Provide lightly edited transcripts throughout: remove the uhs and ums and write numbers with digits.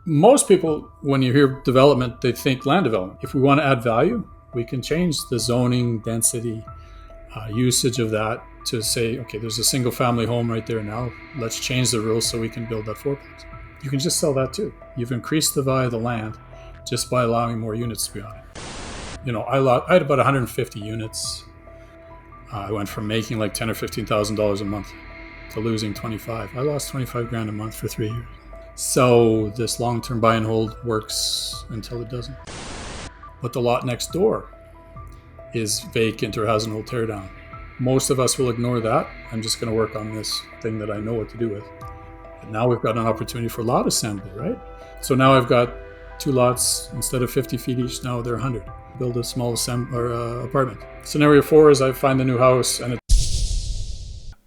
Most people, when you hear development, they think land development. If we want to add value, we can change the zoning, density, usage of that to say, okay, there's a single family home right there now. Let's change the rules so we can build that fourplex. You can just sell that too. You've increased the value of the land just by allowing more units to be on it. I had about 150 units. I went from making like $10,000 or $15,000 a month to losing 25. I lost 25 grand a month for 3 years. So this long-term buy and hold works until it doesn't. But the lot next door is vacant or has an old tear down. Most of us will ignore that. I'm just going to work on this thing that I know what to do with. And now we've got an opportunity for lot assembly, right? So now I've got two lots. Instead of 50 feet each, now they're 100. Build a small apartment. Scenario 4 is I find a new house and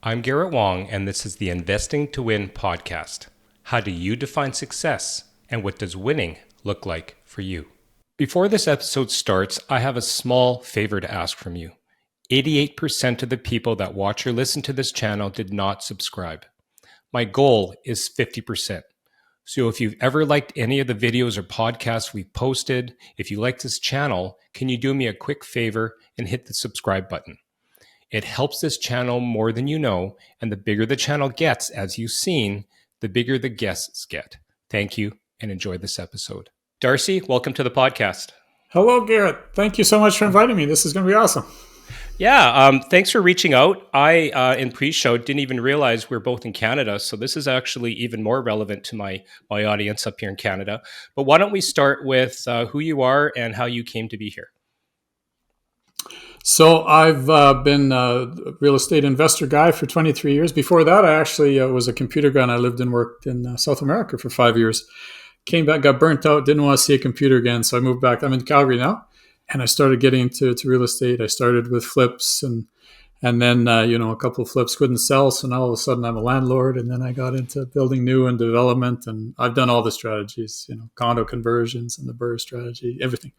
I'm Garrett Wong, and this is the Investing to Win podcast. How do you define success, and what does winning look like for you? Before this episode starts, I have a small favor to ask from you. 88% of the people that watch or listen to this channel did not subscribe. My goal is 50%. So if you've ever liked any of the videos or podcasts we've posted, if you like this channel, can you do me a quick favor and hit the subscribe button? It helps this channel more than you know, and the bigger the channel gets, as you've seen, the bigger the guests get. Thank you, and enjoy this episode. Darcy, welcome to the podcast. Hello, Garrett. Thank you so much for inviting me. This is going to be awesome. Yeah, thanks for reaching out. I, in pre-show, didn't even realize we're both in Canada, so this is actually even more relevant to my audience up here in Canada. But why don't we start with who you are and how you came to be here? So I've been a real estate investor guy for 23 years. Before that, I actually was a computer guy, and I lived and worked in South America for 5 years. Came back, got burnt out, didn't want to see a computer again, so I moved back. I'm in Calgary now, and I started getting into real estate. I started with flips, and then a couple of flips couldn't sell, so now all of a sudden I'm a landlord. And then I got into building new and development, and I've done all the strategies, condo conversions and the BRRRR strategy, everything.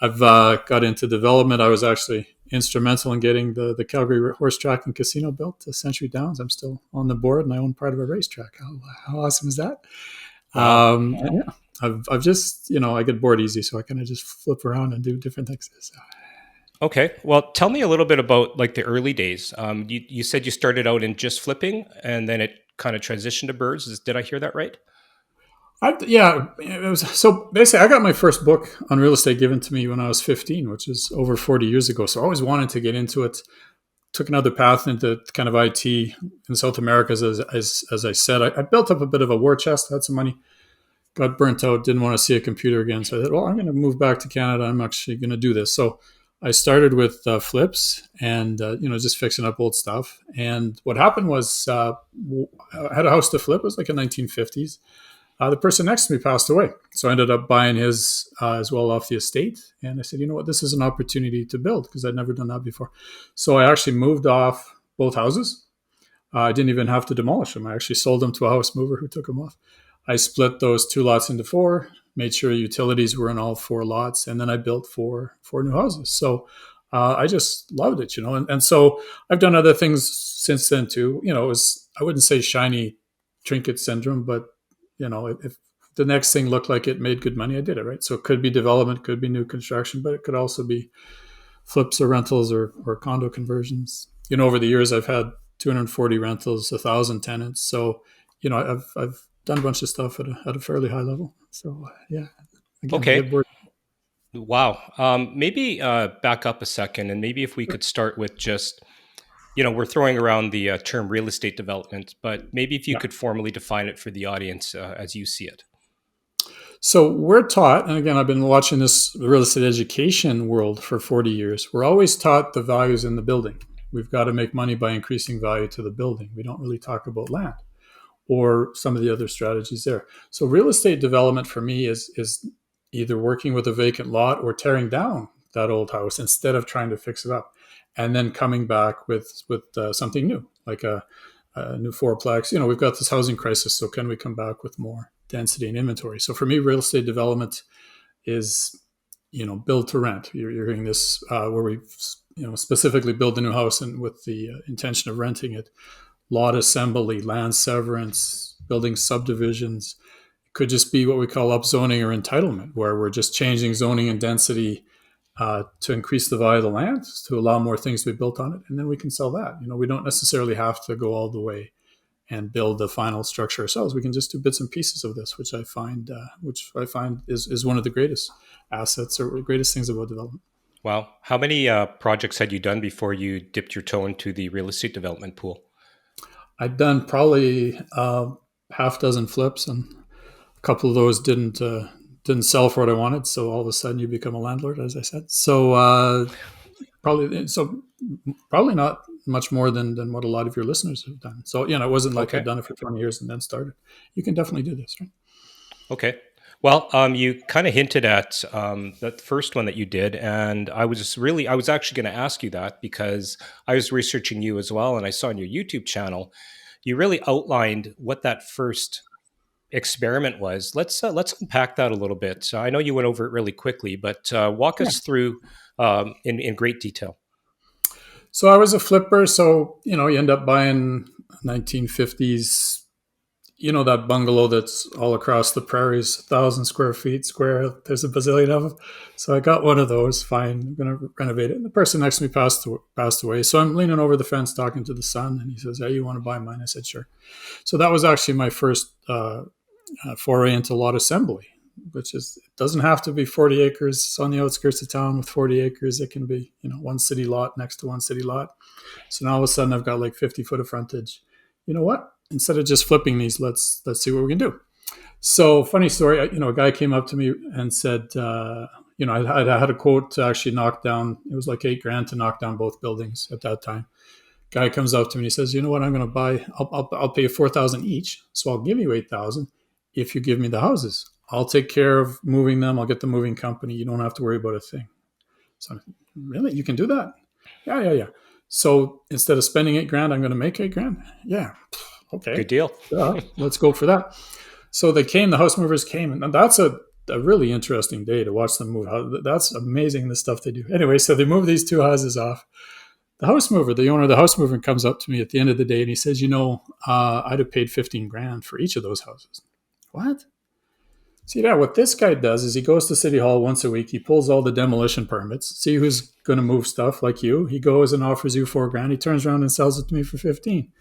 I've got into development. I was actually instrumental in getting the Calgary horse track and casino built to Century Downs. I'm still on the board, and I own part of a racetrack. How awesome is that? Wow. Yeah, I've just, I get bored easy, so I kind of just flip around and do different things. So. Okay. Well, tell me a little bit about like the early days. You said you started out in just flipping, and then it kind of transitioned to BRRRRs. Did I hear that right? It was so basically I got my first book on real estate given to me when I was 15, which is over 40 years ago. So I always wanted to get into it. Took another path into kind of IT in South America. As I said, I built up a bit of a war chest, had some money, got burnt out, didn't want to see a computer again. So I thought, well, I'm going to move back to Canada. I'm actually going to do this. So I started with flips and, just fixing up old stuff. And what happened was I had a house to flip. It was like in the 1950s. The person next to me passed away. So I ended up buying his as well off the estate. And I said, you know what, this is an opportunity to build because I'd never done that before. So I actually moved off both houses. I didn't even have to demolish them. I actually sold them to a house mover who took them off. I split those two lots into four, made sure utilities were in all four lots, and then I built four new houses. So I just loved it, And so I've done other things since then too. I wouldn't say shiny trinket syndrome, but if the next thing looked like it made good money, I did it, right? So it could be development, could be new construction, but it could also be flips or rentals or condo conversions. Over the years, I've had 240 rentals, 1,000 tenants. So, I've done a bunch of stuff at a fairly high level. So, yeah. Again, Okay. Wow. Maybe back up a second, and maybe if we could start with just, we're throwing around the term real estate development, but maybe if you could formally define it for the audience as you see it. So we're taught, and again, I've been watching this real estate education world for 40 years. We're always taught the values in the building. We've got to make money by increasing value to the building. We don't really talk about land or some of the other strategies there. So real estate development for me is either working with a vacant lot or tearing down that old house instead of trying to fix it up, and then coming back with something new, like a new fourplex. We've got this housing crisis, so can we come back with more density and inventory? So for me, real estate development is, build to rent. You're hearing this where we, specifically build a new house and with the intention of renting it. Lot assembly, land severance, building subdivisions, could just be what we call upzoning or entitlement, where we're just changing zoning and density to increase the value of the land, to allow more things to be built on it, and then we can sell that. We don't necessarily have to go all the way and build the final structure ourselves. We can just do bits and pieces of this, which I find is one of the greatest assets or greatest things about development. Wow. How many projects had you done before you dipped your toe into the real estate development pool? I'd done probably half dozen flips, and a couple of those didn't sell for what I wanted. So all of a sudden, you become a landlord, as I said. Probably not much more than what a lot of your listeners have done. So it wasn't like I'd Okay. done it for 20 years and then started. You can definitely do this, right? Okay. Well, you kind of hinted at that first one that you did, and I was actually going to ask you that because I was researching you as well, and I saw on your YouTube channel, you really outlined what that first experiment was. Let's unpack that a little bit. I know you went over it really quickly, but walk Yeah. us through in great detail. So I was a flipper. So you end up buying 1950s. That bungalow that's all across the prairies, 1,000 square feet square. There's a bazillion of them. So I got one of those. Fine, I'm going to renovate it. And the person next to me passed away. So I'm leaning over the fence talking to the son, and he says, "Hey, you want to buy mine?" I said, "Sure." So that was actually my first foray into lot assembly, which is, it doesn't have to be 40 acres on the outskirts of town with 40 acres. It can be, one city lot next to one city lot. So now all of a sudden I've got like 50 foot of frontage. You know what? Instead of just flipping these, let's see what we can do. So funny story, a guy came up to me and said, I had a quote to actually knock down. It was like 8 grand to knock down both buildings at that time. Guy comes up to me and he says, "You know what? I'm going to buy. I'll pay you 4,000 each. So I'll give you 8,000 if you give me the houses. I'll take care of moving them. I'll get the moving company. You don't have to worry about a thing." So, really, you can do that? Yeah, yeah, yeah. So instead of spending 8 grand, I'm going to make 8 grand. Yeah, Good okay. deal. Let's go for that. So they came. The house movers came, and that's a really interesting day to watch them move. That's amazing, the stuff they do. Anyway, so they move these two houses off. The house mover, the owner of the house mover, comes up to me at the end of the day and he says, "I'd have paid 15 grand for each of those houses." What? See, yeah, what this guy does is he goes to City Hall once a week. He pulls all the demolition permits, see who's going to move stuff like you. He goes and offers you 4 grand. He turns around and sells it to me for 15.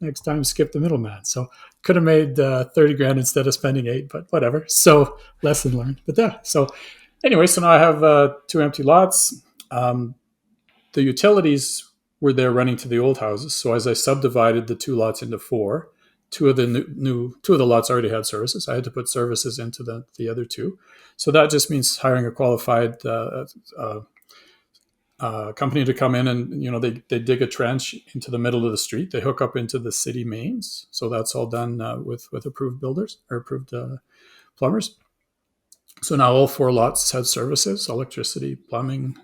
Next time, skip the middleman. So could have made 30 grand instead of spending 8, but whatever. So lesson learned. But yeah, so anyway, so now I have 2 empty lots. The utilities were there running to the old houses. So as I subdivided the 2 lots into 4, two of the lots already had services. I had to put services into the other 2. So that just means hiring a qualified company to come in, and they dig a trench into the middle of the street. They hook up into the city mains. So that's all done with approved builders or approved plumbers. So now all 4 lots had services: electricity, plumbing,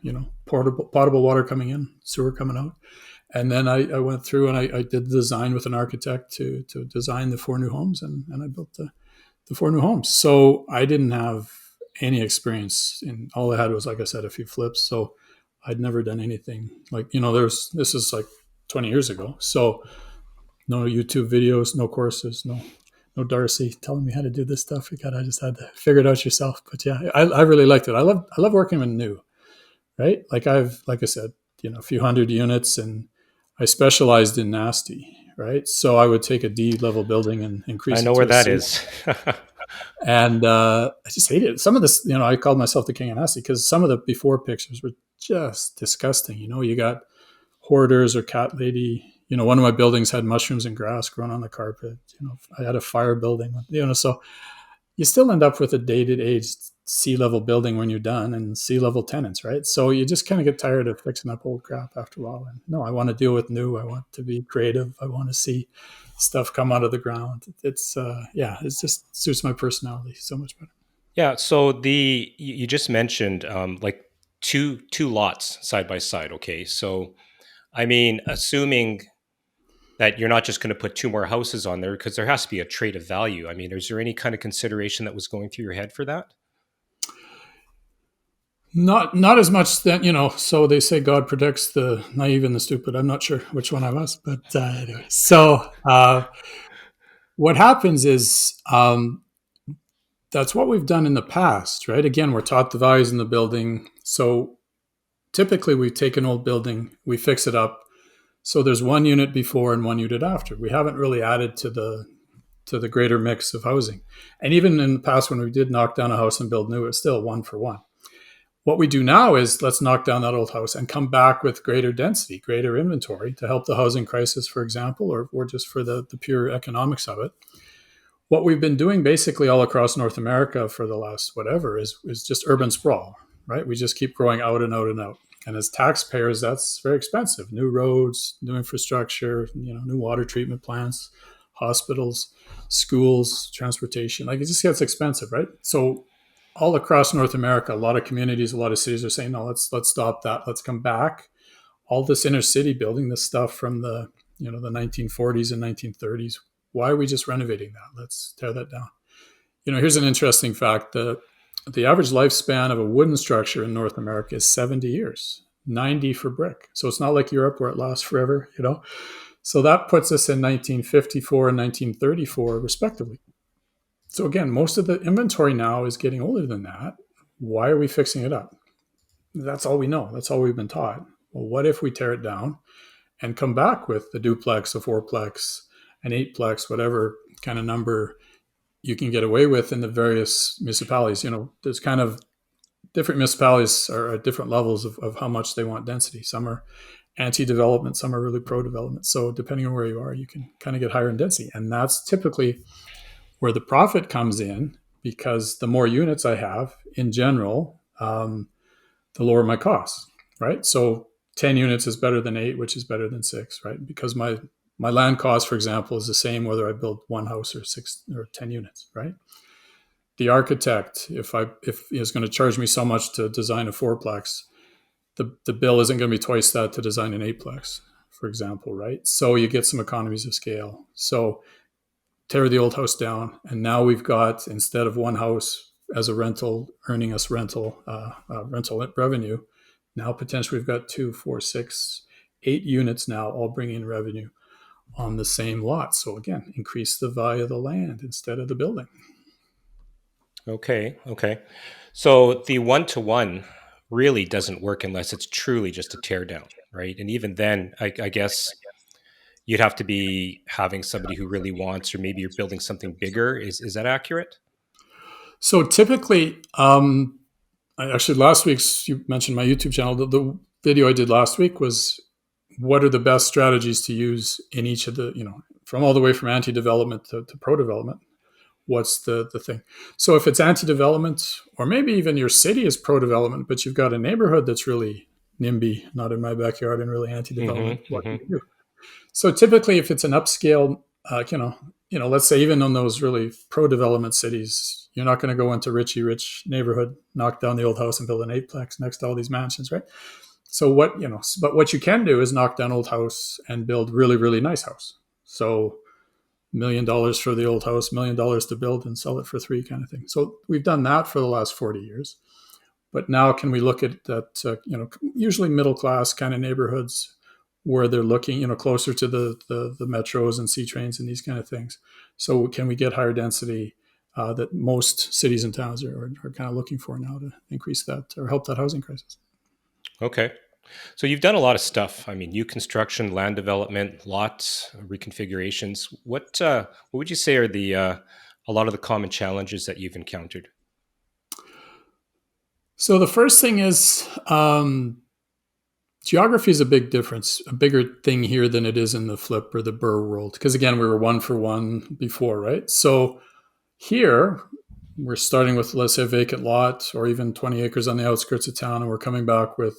potable water coming in, sewer coming out. And then I went through and I did the design with an architect to design the 4 new homes, and I built the 4 new homes. So I didn't have any experience, and all I had was, like I said, a few flips. So I'd never done anything like, this is like 20 years ago. So no YouTube videos, no courses, no Darcy telling me how to do this stuff. I just had to figure it out yourself. But yeah, I really liked it. I love working with new, right? Like I said, a few hundred units, and I specialized in nasty, right? So I would take a D level building and I increase know it where to a that C. is. And I just hated it. Some of this, I called myself the king of nasty because some of the before pictures were just disgusting. You got hoarders or cat lady. One of my buildings had mushrooms and grass growing on the carpet. I had a fire building. So you still end up with a dated, aged C-level building when you're done, and C-level tenants, right? So you just kind of get tired of fixing up old crap after a while. And no, I want to deal with new. I want to be creative. I want to see stuff come out of the ground. It just suits my personality so much better. Yeah. So you just mentioned like two lots side by side. Okay. So I mean, assuming that you're not just going to put 2 more houses on there, because there has to be a trade of value. I mean, is there any kind of consideration that was going through your head for that? Not as much that So they say God protects the naive and the stupid. I'm not sure which one I was, but anyway. So what happens is that's what we've done in the past, right? Again, we're taught the values in the building. So typically we take an old building, we fix it up. So there's one unit before and one unit after. We haven't really added to the greater mix of housing. And even in the past, when we did knock down a house and build new, it's still one for one. What we do now is let's knock down that old house and come back with greater density, greater inventory to help the housing crisis, for example, or just for the pure economics of it. What we've been doing basically all across North America for the last whatever is just urban sprawl, right? We just keep growing out and out and out. And as taxpayers, that's very expensive. New roads, new infrastructure, new water treatment plants, hospitals, schools, transportation. Like it just gets expensive, right? So all across North America, a lot of communities, a lot of cities are saying, no, let's stop that. Let's come back. All this inner city building, this stuff from the 1940s and 1930s. Why are we just renovating that? Let's tear that down. Here's an interesting fact. The average lifespan of a wooden structure in North America is 70 years, 90 for brick. So it's not like Europe where it lasts forever, So that puts us in 1954 and 1934, respectively. So again, most of the inventory now is getting older than that. Why are we fixing it up? That's all we know. That's all we've been taught. Well, what if we tear it down and come back with a duplex, a fourplex, an eightplex, whatever kind of number you can get away with in the various municipalities? There's kind of different municipalities are at different levels of how much they want density. Some are anti-development, some are really pro-development. So depending on where you are, you can kind of get higher in density. And that's typically where the profit comes in, because the more units I have in general, the lower my costs, right? So 10 units is better than 8, which is better than 6, right? Because my land cost, for example, is the same whether I build one house or 6 or 10 units, right? The architect, if he's going to charge me so much to design a fourplex, the bill isn't going to be twice that to design an eightplex, for example, right? So you get some economies of scale. So tear the old house down, and now we've got, instead of one house as a rental earning us rental revenue, now potentially we've got 2, 4, 6, 8 units now all bringing in revenue on the same lot. So again, increase the value of the land instead of the building. Okay. So the one-to-one really doesn't work unless it's truly just a tear down, right? And even then, I guess you'd have to be having somebody who really wants, or maybe you're building something bigger. Is that accurate? So typically, actually last week's, you mentioned my YouTube channel. The video I did last week was what are the best strategies to use in each of the, from all the way from anti-development to pro-development. What's the thing? So if it's anti-development, or maybe even your city is pro-development, but you've got a neighborhood that's really NIMBY, not in my backyard, and really anti-development, what do you do? So typically, if it's an upscale, let's say even on those really pro-development cities, you're not going to go into Richie Rich neighborhood, knock down the old house and build an eightplex next to all these mansions, right? So but what you can do is knock down old house and build really, really nice house. So $1 million for the old house, $1 million to build and sell it for 3 kind of thing. So we've done that for the last 40 years. But now can we look at that, usually middle class kind of neighborhoods where they're looking, closer to the metros and C trains and these kind of things. So can we get higher density that most cities and towns are kind of looking for now to increase that or help that housing crisis? Okay. So you've done a lot of stuff. I mean, new construction, land development, lots, reconfigurations. What would you say are the a lot of the common challenges that you've encountered? So the first thing is geography is a big difference, a bigger thing here than it is in the flip or the burr world. Because again, we were one for one before, right? So here we're starting with, let's say, a vacant lot or even 20 acres on the outskirts of town, and we're coming back with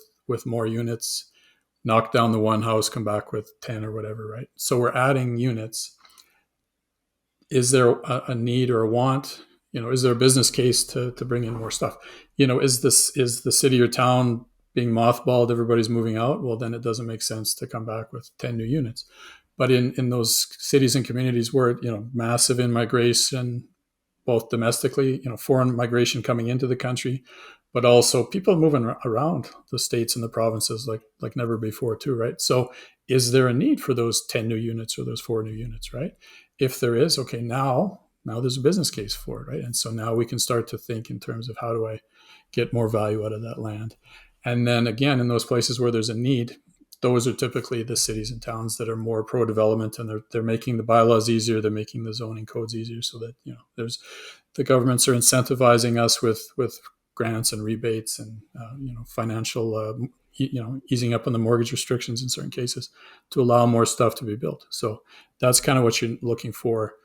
more units, knock down the one house, come back with 10 or whatever, right? So we're adding units. Is there a need or a want? Is there a business case to bring in more stuff? Is the city or town being mothballed, everybody's moving out? Well, then it doesn't make sense to come back with 10 new units. But in those cities and communities where, massive in-migration, both domestically, foreign migration coming into the country, but also people moving around the states and the provinces like never before too, right? So is there a need for those 10 new units or those 4 new units, right? If there is, okay, now now there's a business case for it, right? And so now we can start to think in terms of how do I get more value out of that land. And then again, in those places where there's a need, those are typically the cities and towns that are more pro development, and they're making the bylaws easier, they're making the zoning codes easier, so that there's the governments are incentivizing us with grants and rebates and financial easing up on the mortgage restrictions in certain cases to allow more stuff to be built. So that's kind of what you're looking for,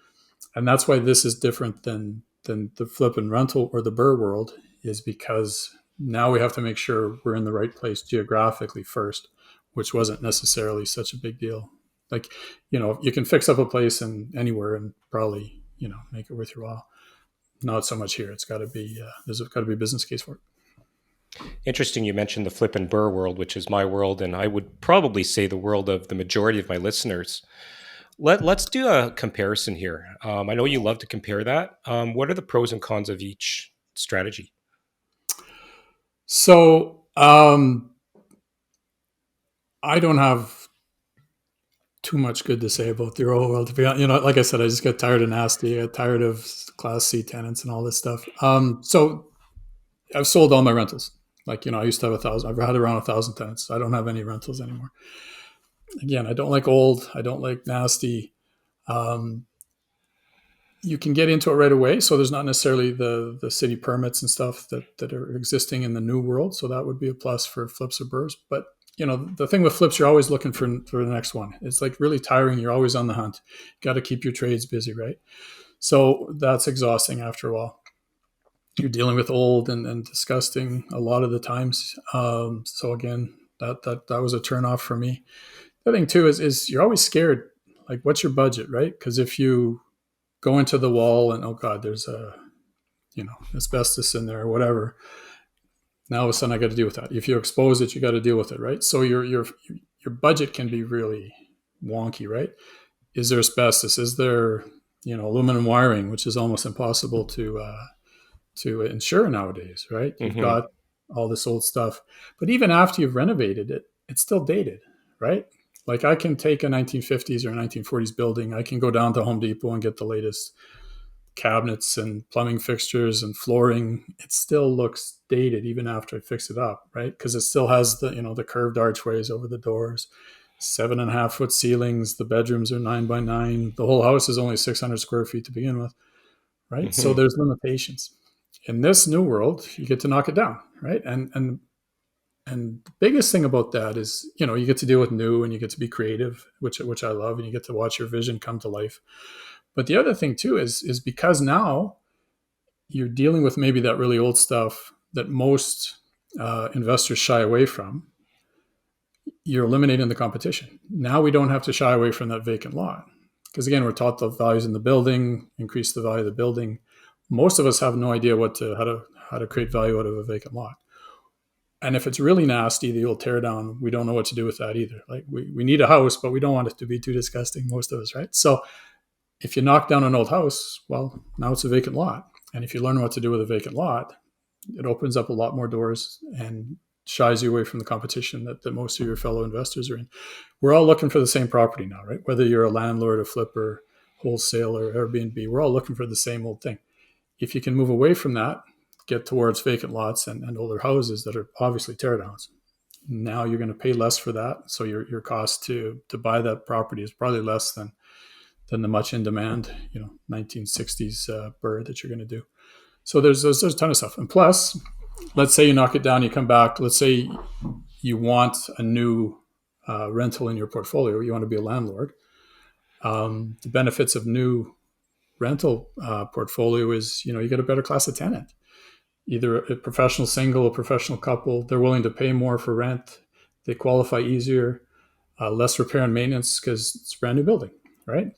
and that's why this is different than the flip and rental or the BRRRR world, is because now we have to make sure we're in the right place geographically first, which wasn't necessarily such a big deal. Like, you can fix up a place and anywhere and probably, make it worth your while. Not so much here. It's got to be, there's got to be a business case for it. Interesting. You mentioned the flip and BRRRR world, which is my world, and I would probably say the world of the majority of my listeners. Let's do a comparison here. I know you love to compare that. What are the pros and cons of each strategy? So I don't have too much good to say about the oil world. To be honest, like I said, I just got tired of nasty. I got tired of Class C tenants and all this stuff. So I've sold all my rentals. Like, I used to have 1,000. I've had around 1,000 tenants. I don't have any rentals anymore. Again, I don't like old. I don't like nasty. You can get into it right away. So there's not necessarily the city permits and stuff that are existing in the new world. So that would be a plus for flips or BRRRRs. But the thing with flips, you're always looking for the next one. It's like really tiring. You're always on the hunt. Got to keep your trades busy, right? So that's exhausting after a while. You're dealing with old and disgusting a lot of the times. So again, that was a turnoff for me. The thing too is you're always scared. Like, what's your budget, right? Because if you go into the wall and, oh God, there's asbestos in there or whatever, now all of a sudden I got to deal with that. If you expose it, you got to deal with it, right? So your budget can be really wonky, right? Is there asbestos? Is there aluminum wiring, which is almost impossible to insure nowadays, right? You've got all this old stuff, but even after you've renovated it, it's still dated, right? Like, I can take a 1950s or 1940s building, I can go down to Home Depot and get the latest cabinets and plumbing fixtures and flooring. It still looks dated even after I fix it up, right? Because it still has the curved archways over the doors, 7.5 foot ceilings. The bedrooms are 9 by 9. The whole house is only 600 square feet to begin with, right? So there's limitations. In this new world, you get to knock it down, right? And the biggest thing about that is, you get to deal with new and you get to be creative, which I love, and you get to watch your vision come to life. But the other thing too is because now you're dealing with maybe that really old stuff that most investors shy away from. You're eliminating the competition. Now we don't have to shy away from that vacant lot, because again, we're taught the values in the building, increase the value of the building. Most of us have no idea how to create value out of a vacant lot. And if it's really nasty, the old tear down, we don't know what to do with that either. Like, we need a house, but we don't want it to be too disgusting, most of us, right? So if you knock down an old house, well, now it's a vacant lot. And if you learn what to do with a vacant lot, it opens up a lot more doors and shies you away from the competition that most of your fellow investors are in. We're all looking for the same property now, right? Whether you're a landlord, a flipper, wholesaler, Airbnb, we're all looking for the same old thing. If you can move away from that, get towards vacant lots and older houses that are obviously teardowns, now you're going to pay less for that. So your cost to buy that property is probably less than the much in demand 1960s BRRRR that you're going to do. So there's a ton of stuff. And plus, let's say you knock it down, you come back. Let's say you want a new rental in your portfolio. You want to be a landlord. The benefits of new rental portfolio is, you get a better class of tenant, either a professional single, a professional couple. They're willing to pay more for rent. They qualify easier, less repair and maintenance because it's a brand new building, right?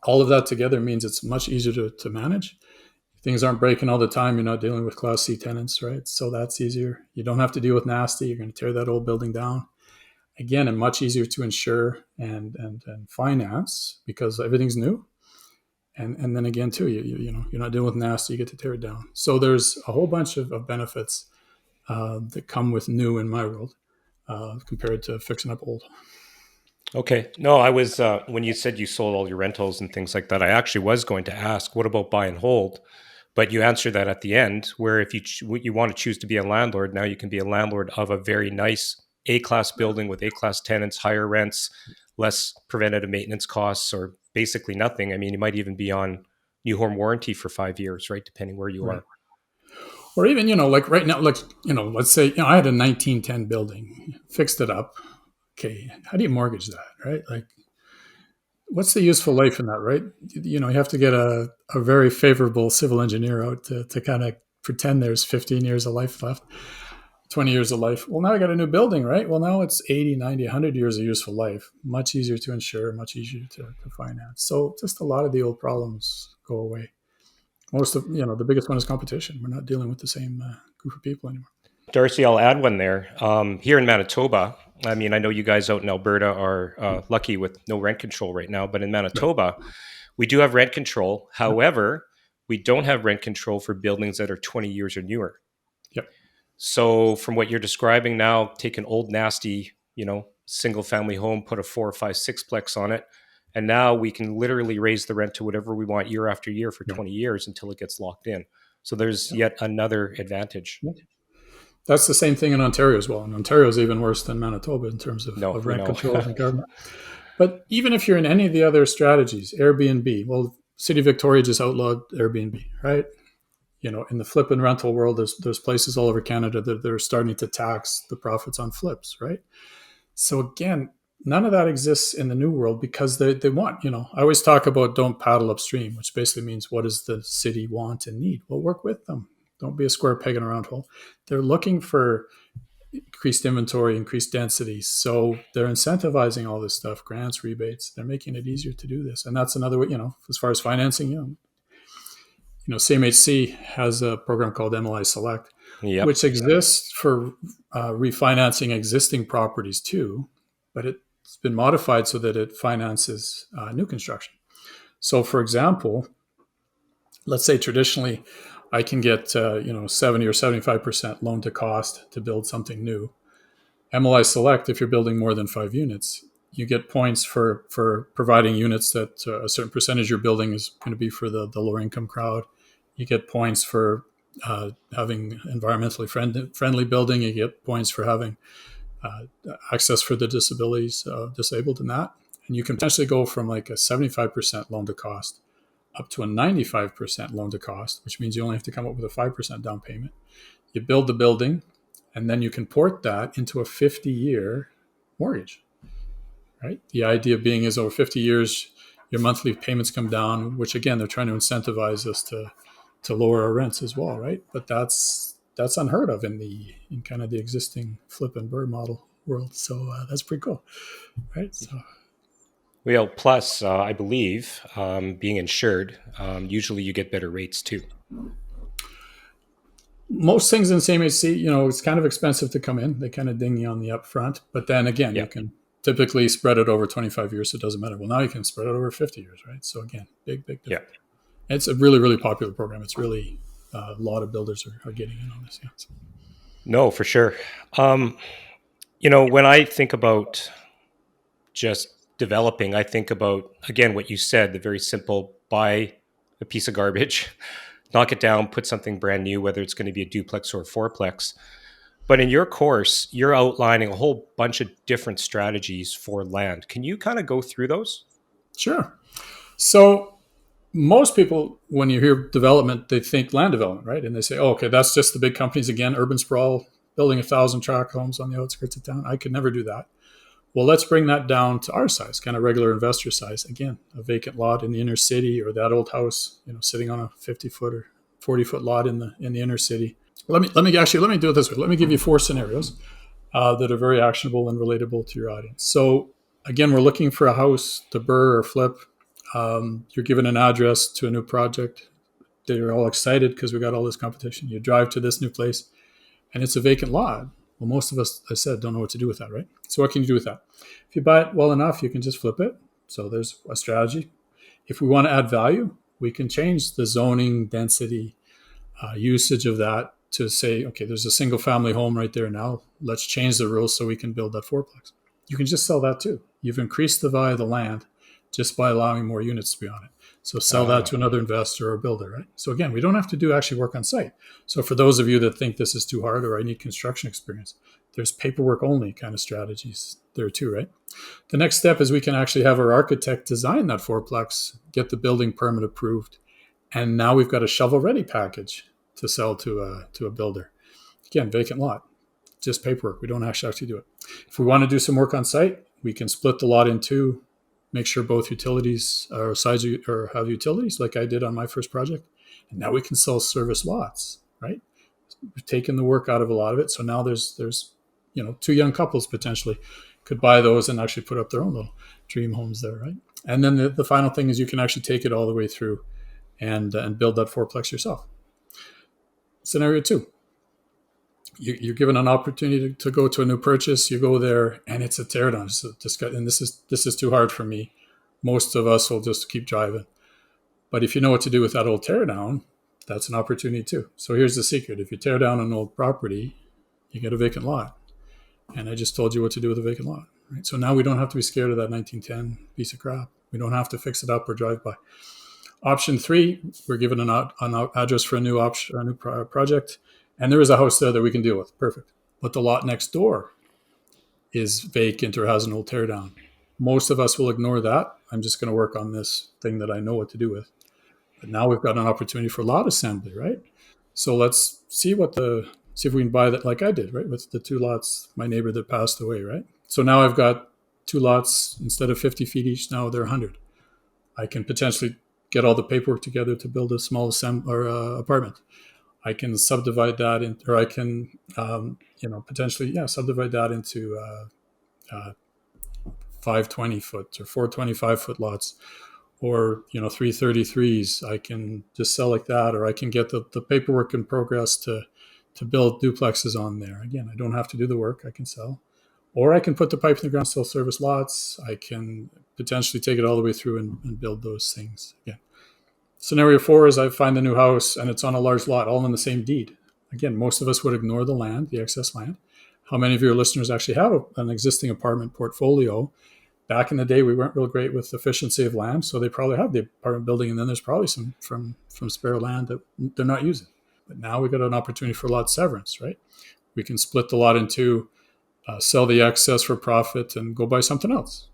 All of that together means it's much easier to manage. Things aren't breaking all the time. You're not dealing with Class C tenants, right? So that's easier. You don't have to deal with nasty. You're going to tear that old building down. Again, and much easier to insure and finance because everything's new. And then again, too, you're not dealing with nasty. You get to tear it down. So there's a whole bunch of benefits that come with new in my world compared to fixing up old. Okay. No, I was when you said you sold all your rentals and things like that, I actually was going to ask, what about buy and hold? But you answered that at the end, where if you want to choose to be a landlord, now you can be a landlord of a very nice A-class building with A-class tenants, higher rents, less preventative maintenance costs, or basically nothing. I mean, you might even be on new home warranty for 5 years, right? Depending where you Right. are. Or even, like right now, like, let's say, I had a 1910 building, fixed it up. Okay. How do you mortgage that? Right. Like, what's the useful life in that, right? You have to get a very favorable civil engineer out to kind of pretend there's 15 years of life left, 20 years of life. Well, now I got a new building, right? Well, now it's 80, 90, 100 years of useful life. Much easier to insure, much easier to finance. So just a lot of the old problems go away. Most of, the biggest one is competition. We're not dealing with the same group of people anymore. Darcy, I'll add one there. Here in Manitoba, I mean, I know you guys out in Alberta are lucky with no rent control right now, but in Right. Manitoba, we do have rent control. However, we don't have rent control for buildings that are 20 years or newer. Yep. So, from what you're describing now, take an old, nasty, single family home, put a 4 or 5 sixplex on it. And now we can literally raise the rent to whatever we want year after year for Yep. 20 years until it gets locked in. So, there's Yep. yet another advantage. Yep. That's the same thing in Ontario as well. And Ontario is even worse than Manitoba in terms No, of we rent know. control and government. But even if you're in any of the other strategies, Airbnb, well, City of Victoria just outlawed Airbnb, right? In the flip and rental world, there's places all over Canada that they're starting to tax the profits on flips, right? So again, none of that exists in the new world because they want, I always talk about don't paddle upstream, which basically means what does the city want and need? Well, work with them. Don't be a square peg in a round hole. They're looking for increased inventory, increased density. So they're incentivizing all this stuff, grants, rebates. They're making it easier to do this. And that's another way, as far as financing, CMHC has a program called MLI Select, Yep. which exists for refinancing existing properties too, but it's been modified so that it finances new construction. So, for example, let's say traditionally I can get 70 or 75% loan to cost to build something new. MLI Select, if you're building more than 5 units, you get points for providing units that a certain percentage of your building is going to be for the lower income crowd. You get points for having environmentally friendly building. You get points for having uh, access for the disabled in that. And you can potentially go from like a 75% loan to cost up to a 95% loan to cost, which means you only have to come up with a 5% down payment. You build the building, and then you can port that into a 50-year mortgage, right? The idea being is over 50 years, your monthly payments come down, which again, they're trying to incentivize us to lower our rents as well, right? But that's unheard of in kind of the existing flip and bird model world. So that's pretty cool, right? So Well, plus, I believe being insured, usually you get better rates too. most things in CMHC, it's kind of expensive to come in. They kind of ding you on the upfront, but then again, Yeah. you can typically spread it over 25 years. So it doesn't matter. Well, now you can spread it over 50 years, right? So again, big Yeah. difference. It's a really, really popular program. It's really a lot of builders are getting in on this. Yeah. So, No, for sure. Um, when I think about just developing, I think about, again, what you said, the very simple buy a piece of garbage, knock it down, put something brand new, whether it's going to be a duplex or a fourplex. But in your course, you're outlining a whole bunch of different strategies for land. Can you kind of go through those? sure. So most people, when you hear development, they think land development, right? And they say, oh, okay, that's just the big companies again, urban sprawl, building 1,000 tract homes on the outskirts of town. I could never do that. Well, let's bring that down to our size, kind of regular investor size. Again, a vacant lot in the inner city, or that old house, sitting on a 50-foot or 40-foot lot in the inner city. Let me do it this way. Let me give you 4 scenarios that are very actionable and relatable to your audience. So again, we're looking for a house to burr or flip. You're given an address to a new project. They're all excited because we got all this competition. You drive to this new place, and it's a vacant lot. Well, most of us, I said, don't know what to do with that, right? So what can you do with that? If you buy it well enough, you can just flip it. So there's a strategy. If we want to add value, we can change the zoning density usage of that to say, okay, there's a single family home right there now. Let's change the rules so we can build that fourplex. You can just sell that too. you've increased the value of the land just by allowing more units to be on it. So sell that to another investor or builder, right? So again, we don't have to do actually work on site. So for those of you that think this is too hard or I need construction experience, there's paperwork only kind of strategies there too, right? The next step is we can actually have our architect design that fourplex, get the building permit approved, and now we've got a shovel-ready package to sell to a builder. Again, vacant lot, just paperwork. We don't actually have to do it. If we want to do some work on site, we can split the lot in two, make sure both utilities or sides or have utilities, like I did on my first project. And now we can sell service lots, right? We've taken the work out of a lot of it. So now there's two young couples potentially could buy those and actually put up their own little dream homes there, right? And then the final thing is you can actually take it all the way through and build that fourplex yourself. Scenario 2, you're given an opportunity to go to a new purchase. You go there and it's a teardown. And this is too hard for me. Most of us will just keep driving. But if you know what to do with that old teardown, that's an opportunity too. So here's the secret. If you tear down an old property, you get a vacant lot. And I just told you what to do with a vacant lot. Right? So now we don't have to be scared of that 1910 piece of crap. We don't have to fix it up or drive by. Option 3, we're given an address for a new project, and there is a house there that we can deal with. Perfect. But the lot next door is vacant or has an old teardown. Most of us will ignore that. I'm just going to work on this thing that I know what to do with. But now we've got an opportunity for lot assembly, right? So let's see if we can buy that like I did, right? With the 2 lots, my neighbor that passed away, right? So now I've got 2 lots, instead of 50 feet each, now they're 100. I can potentially get all the paperwork together to build a small apartment. I can subdivide that or I can, potentially, subdivide that into 520 foot or 425 foot lots, or 333s. I can just sell like that, or I can get the paperwork in progress to build duplexes on there. Again, I don't have to do the work. I can sell, or I can put the pipe in the ground, sell service lots. I can potentially take it all the way through and build those things. Again, scenario 4 is I find a new house and it's on a large lot, all in the same deed. Again, most of us would ignore the land, the excess land. How many of your listeners actually have an existing apartment portfolio? Back in the day, we weren't real great with efficiency of land, so they probably have the apartment building, and then there's probably some from spare land that they're not using. But now we've got an opportunity for lot severance, right? We can split the lot in two, sell the excess for profit, and go buy something else.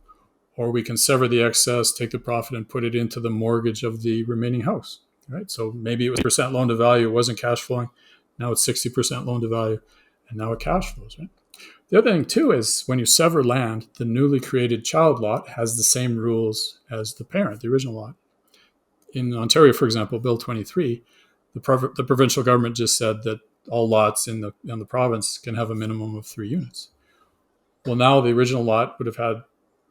Or we can sever the excess, take the profit, and put it into the mortgage of the remaining house, right? So maybe it was percent loan to value, it wasn't cash flowing. Now it's 60% loan to value, and now it cash flows, right? The other thing, too, is when you sever land, the newly created child lot has the same rules as the parent, the original lot. In Ontario, for example, Bill 23, the provincial government just said that all lots in the province can have a minimum of 3 units. Well, now the original lot would have had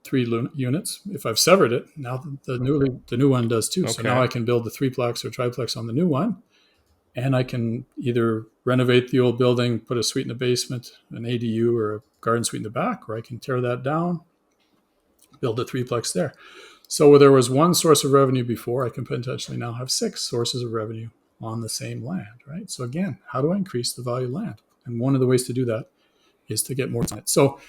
3 units. If I've severed it, now the new one does too. Okay. So now I can build the 3plex or triplex on the new one, and I can either renovate the old building, put a suite in the basement, an ADU or a garden suite in the back, or I can tear that down, build a 3plex there. So where there was 1 source of revenue before, I can potentially now have 6 sources of revenue on the same land, right? So again, how do I increase the value of land? And one of the ways to do that is to get more land. So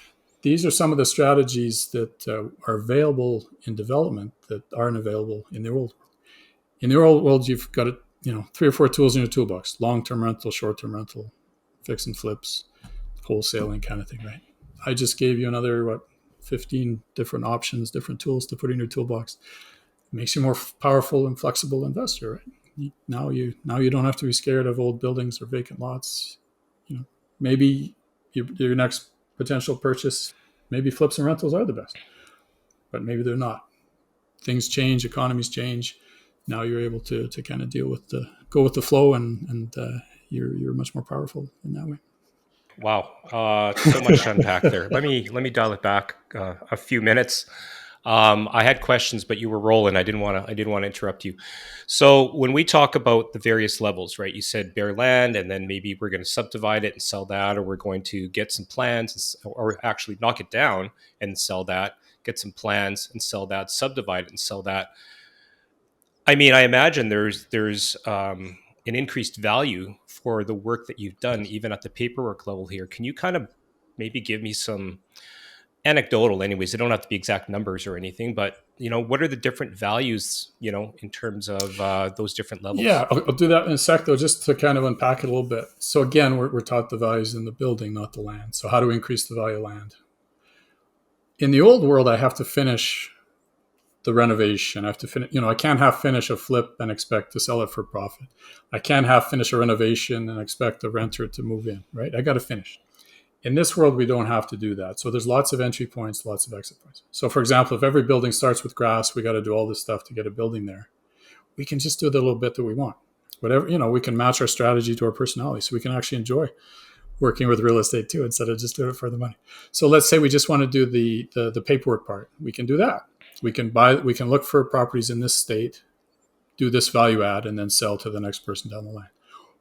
these are some of the strategies that are available in development that aren't available in the old world. In the old world, you've got 3 or 4 tools in your toolbox: long-term rental, short-term rental, fix and flips, wholesaling kind of thing, right? I just gave you another 15 different options, different tools to put in your toolbox. It makes you more powerful and flexible investor, right? Now you don't have to be scared of old buildings or vacant lots. Maybe your next potential purchase, maybe flips and rentals are the best, but maybe they're not. Things change, economies change. Now you're able to kind of go with the flow, and you're much more powerful in that way. Wow, so much to unpack there. Let me dial it back a few minutes. I had questions, but you were rolling. I didn't want to interrupt you. So when we talk about the various levels, right? You said bare land, and then maybe we're going to subdivide it and sell that, or we're going to get some plans, or actually knock it down and sell that. Get some plans and sell that. Subdivide it and sell that. I mean, I imagine there's an increased value for the work that you've done, even at the paperwork level here. Can you kind of maybe give me some anecdotal anyways, they don't have to be exact numbers or anything, but what are the different values, in terms of those different Yeah, levels? I'll do that in a sec, though, just to kind of unpack it a little bit. So again, we're taught the values in the building, not the land. So how do we increase the value of land? In the old world, I have to finish the renovation. I have to finish, I can't half finish a flip and expect to sell it for profit. I can't half finish a renovation and expect the renter to move in, right? I got to finish. In this world, we don't have to do that. So there's lots of entry points, lots of exit points. So for example, if every building starts with grass, we got to do all this stuff to get a building there. We can just do the little bit that we want. Whatever, we can match our strategy to our personality. So we can actually enjoy working with real estate too, instead of just doing it for the money. So let's say we just want to do the paperwork part. We can do that. We can look for properties in this state, do this value add, and then sell to the next person down the line.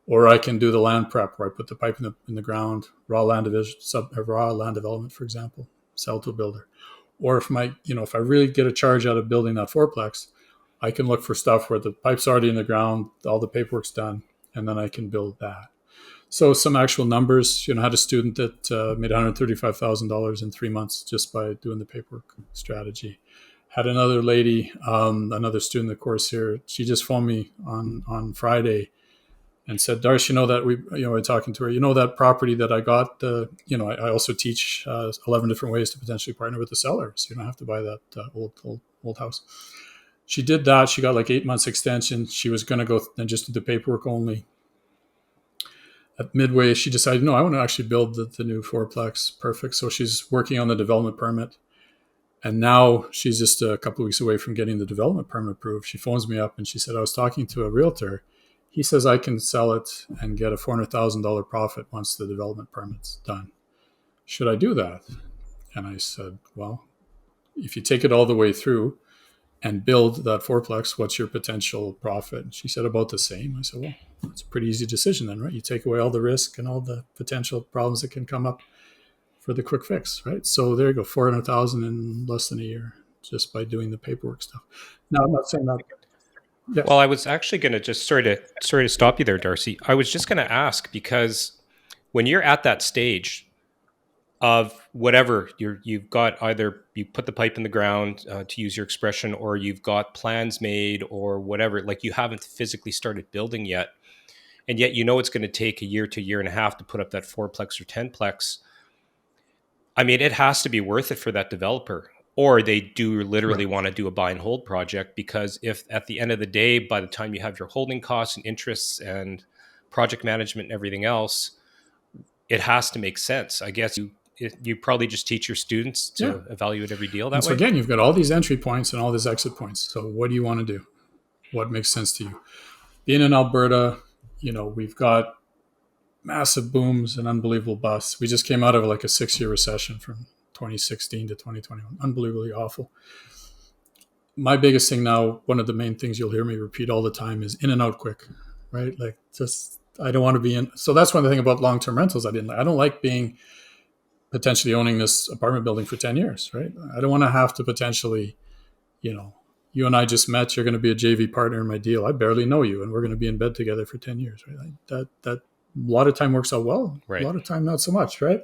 Or I can do the land prep where I put the pipe in the ground, raw land division, raw land development, for example, sell to a builder. Or if I really get a charge out of building that fourplex, I can look for stuff where the pipe's already in the ground, all the paperwork's done, and then I can build that. So some actual numbers, I had a student that made $135,000 in 3 months just by doing the paperwork strategy. Had another lady, another student, of course, here. She just phoned me on Friday and said, "Darcy, that we're talking to her. That property that I got. I also teach 11 different ways to potentially partner with the seller, so you don't have to buy that old house." She did that. She got like 8 months extension. She was going to go and just do the paperwork only. At midway, she decided, no, I want to actually build the new fourplex. Perfect. So she's working on the development permit. And now she's just a couple of weeks away from getting the development permit approved. She phones me up and she said, I was talking to a realtor. He says I can sell it and get a $400,000 profit once the development permit's done. Should I do that? And I said, well, if you take it all the way through and build that fourplex, what's your potential profit? And she said, about the same. I said, well, it's a pretty easy decision then, right? You take away all the risk and all the potential problems that can come up for the quick fix, right? So there you go, 400,000 in less than a year just by doing the paperwork stuff. Now, I'm not saying that. Well, Yes. I was actually going to just sorry to stop you there, Darcy. I was just going to ask, because when you're at that stage of whatever you've got, either you put the pipe in the ground, to use your expression, or you've got plans made or whatever, like you haven't physically started building yet, and yet it's going to take a year to a year and a half to put up that fourplex or tenplex. I mean, it has to be worth it for that developer, or they do literally Right. want to do a buy and hold project, because if at the end of the day, by the time you have your holding costs and interests and project management and everything else, it has to make sense. I guess you probably just teach your students Yeah. to evaluate every deal And that so way. again, you've got all these entry points and all these exit points. So what do you want to do? What makes sense to you? Being in Alberta, we've got massive booms and unbelievable busts. We just came out of like a 6-year recession from 2016 to 2021. Unbelievably awful. My biggest thing now, one of the main things you'll hear me repeat all the time is in and out quick, right? Like just, I don't want to be in. So that's one of the thing about long-term rentals. I don't like being potentially owning this apartment building for 10 years, right? I don't want to have to potentially, you know, you and I just met, you're going to be a JV partner in my deal. I barely know you and we're going to be in bed together for 10 years, right? Like that a lot of time works out well, a Right. lot of time not so much, right?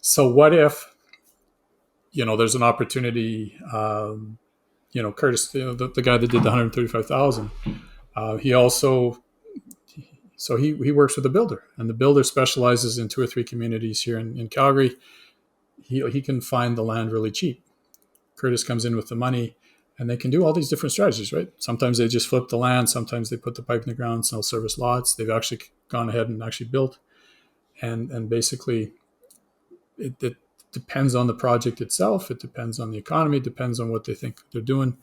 So what if, there's an opportunity, Curtis, the guy that did the 135,000, he also, so he works with a builder, and the builder specializes in 2 or 3 communities here in Calgary. He can find the land really cheap. Curtis comes in with the money, and they can do all these different strategies, right? Sometimes they just flip the land. Sometimes they put the pipe in the ground, sell service lots. They've actually gone ahead and actually built, and basically it depends on the project itself. It depends on the economy. It depends on what they think they're doing.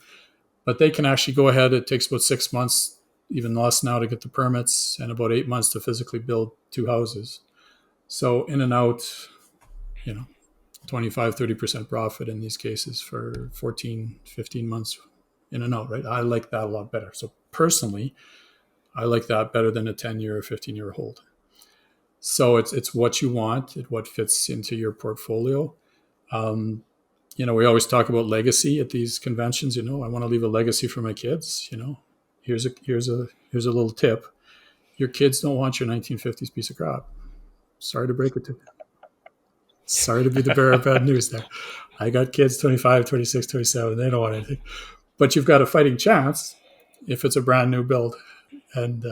But they can actually go ahead. It takes about 6 months, even less now, to get the permits, and about 8 months to physically build 2 houses. So in and out, you know, 25-30% profit in these cases for 14, 15 months in and out, right? I like that a lot better. So personally, I like that better than a 10-year or 15-year hold. So it's what you want, what fits into your portfolio. Um, we always talk about legacy at these conventions. I want to leave a legacy for my kids. Here's a little tip. Your kids don't want your 1950s piece of crap. Sorry to break it to you. Sorry to be the bearer of bad news there. I got kids 25, 26, 27. They don't want anything. But you've got a fighting chance if it's a brand new build and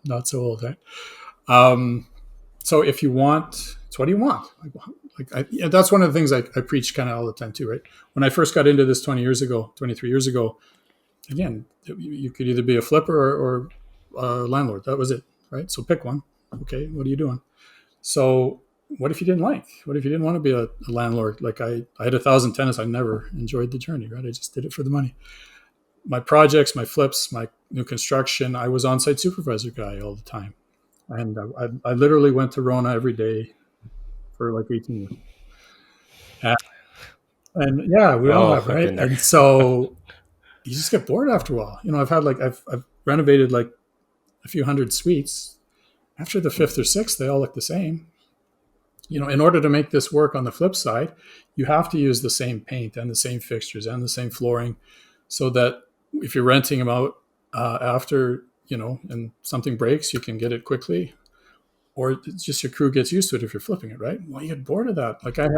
not so old, right? Um, so if you want, so what do you want? That's one of the things I preach kind of all the time too, right? When I first got into this 20 years ago, 23 years ago, again, you could either be a flipper or a landlord. That was it, right? So pick one. Okay, what are you doing? So what if you didn't like? What if you didn't want to be a landlord? Like I had 1,000 tenants. I never enjoyed the journey, right? I just did it for the money. My projects, my flips, my new construction, I was on-site supervisor guy all the time. And I literally went to Rona every day for like 18 years. And yeah, we all Oh, have, I've right? been there. And so you just get bored after a while. I've renovated like a few hundred suites. After the fifth or sixth, they all look the same. In order to make this work on the flip side, you have to use the same paint and the same fixtures and the same flooring so that if you're renting them out after, and something breaks, you can get it quickly, or it's just your crew gets used to it if you're flipping it, right? Well, you get bored of that. Like I